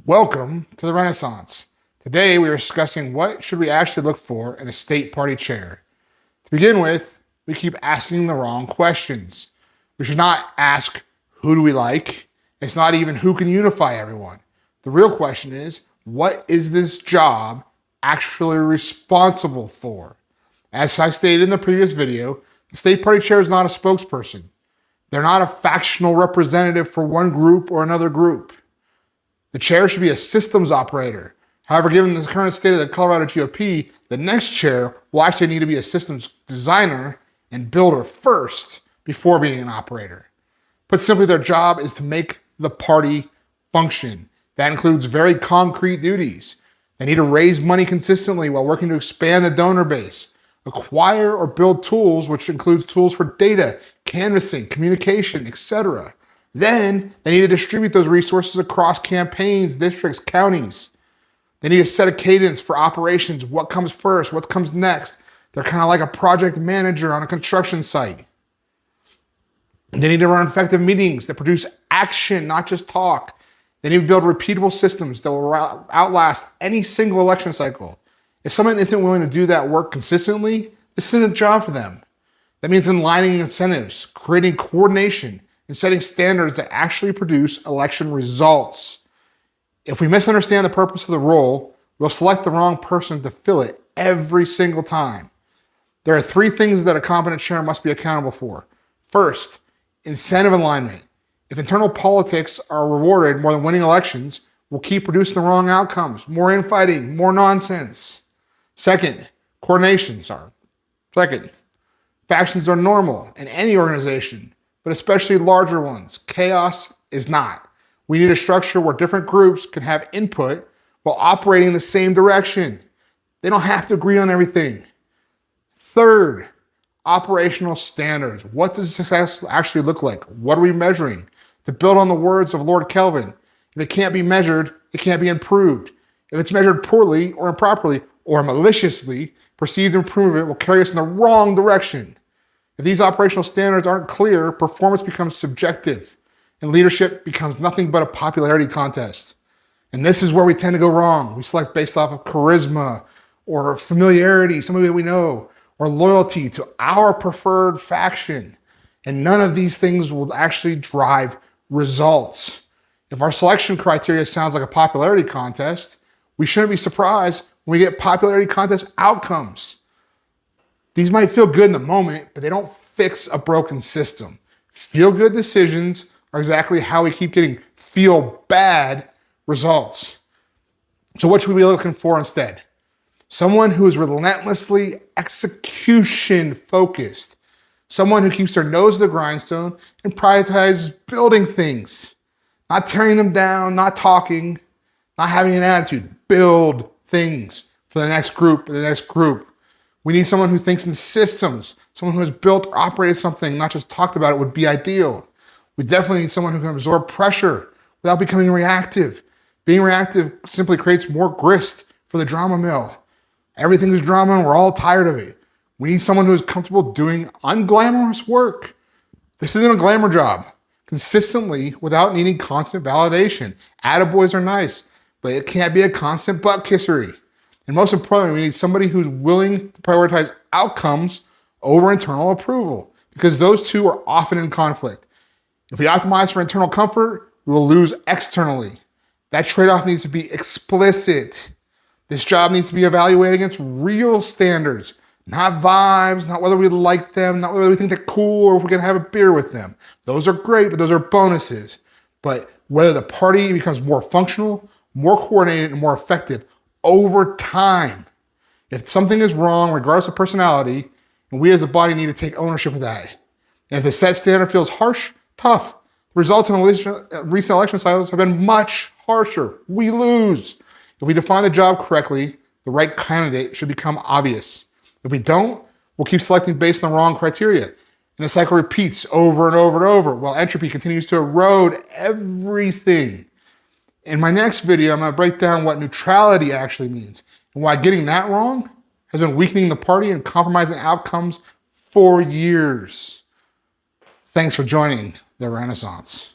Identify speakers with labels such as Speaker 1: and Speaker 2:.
Speaker 1: Welcome to the Renaissance. Today we are discussing what should we actually look for in a state party chair. To begin with, we keep asking the wrong questions. We should not ask, who do we like? It's not even who can unify everyone. The real question is, what is this job actually responsible for? As I stated in the previous video, the state party chair is not a spokesperson. They're not a factional representative for one group or another group. The chair should be a systems operator. However, given the current state of the Colorado GOP, the next chair will actually need to be a systems designer and builder first before being an operator. Put simply, their job is to make the party function. That includes very concrete duties. They need to raise money consistently while working to expand the donor base, acquire or build tools, which includes tools for data, canvassing, communication, etc. Then they need to distribute those resources across campaigns, districts, counties. They need a set of cadence for operations. What comes first? What comes next? They're kind of like a project manager on a construction site. They need to run effective meetings that produce action, not just talk. They need to build repeatable systems that will outlast any single election cycle. If someone isn't willing to do that work consistently, this isn't a job for them. That means aligning incentives, creating coordination, and setting standards that actually produce election results. If we misunderstand the purpose of the role, we'll select the wrong person to fill it every single time. There are three things that a competent chair must be accountable for. First, incentive alignment. If internal politics are rewarded more than winning elections, we'll keep producing the wrong outcomes, more infighting, more nonsense. Second, factions are normal in any organization, but especially larger ones. Chaos is not. We need a structure where different groups can have input while operating in the same direction. They don't have to agree on everything. Third, operational standards. What does success actually look like? What are we measuring? To build on the words of Lord Kelvin, if it can't be measured, it can't be improved. If it's measured poorly or improperly or maliciously, perceived improvement will carry us in the wrong direction. If these operational standards aren't clear, performance becomes subjective and leadership becomes nothing but a popularity contest. And this is where we tend to go wrong. We select based off of charisma or familiarity, somebody that we know, or loyalty to our preferred faction. And none of these things will actually drive results. If our selection criteria sounds like a popularity contest, we shouldn't be surprised when we get popularity contest outcomes. These might feel good in the moment, but they don't fix a broken system. Feel-good decisions are exactly how we keep getting feel-bad results. So what should we be looking for instead? Someone who is relentlessly execution-focused. Someone who keeps their nose to the grindstone and prioritizes building things. Not tearing them down, not talking, not having an attitude. Build things for the next group and the next group. We need someone who thinks in systems. Someone who has built or operated something, not just talked about it, would be ideal. We definitely need someone who can absorb pressure without becoming reactive. Being reactive simply creates more grist for the drama mill. Everything is drama and we're all tired of it. We need someone who is comfortable doing unglamorous work. This isn't a glamour job. Consistently without needing constant validation. Attaboys are nice, but it can't be a constant butt kissery. And most importantly, we need somebody who's willing to prioritize outcomes over internal approval, because those two are often in conflict. If we optimize for internal comfort, we will lose externally. That trade-off needs to be explicit. This job needs to be evaluated against real standards, not vibes, not whether we like them, not whether we think they're cool or if we can have a beer with them. Those are great, but those are bonuses. But whether the party becomes more functional, more coordinated, and more effective over time. If something is wrong, regardless of personality, and we as a body need to take ownership of that. And if the set standard feels harsh, tough. The results in recent election cycles have been much harsher. We lose. If we define the job correctly, the right candidate should become obvious. If we don't, we'll keep selecting based on the wrong criteria. And the cycle repeats over and over and over while entropy continues to erode everything. In my next video, I'm going to break down what neutrality actually means and why getting that wrong has been weakening the party and compromising outcomes for years. Thanks for joining the Renaissance.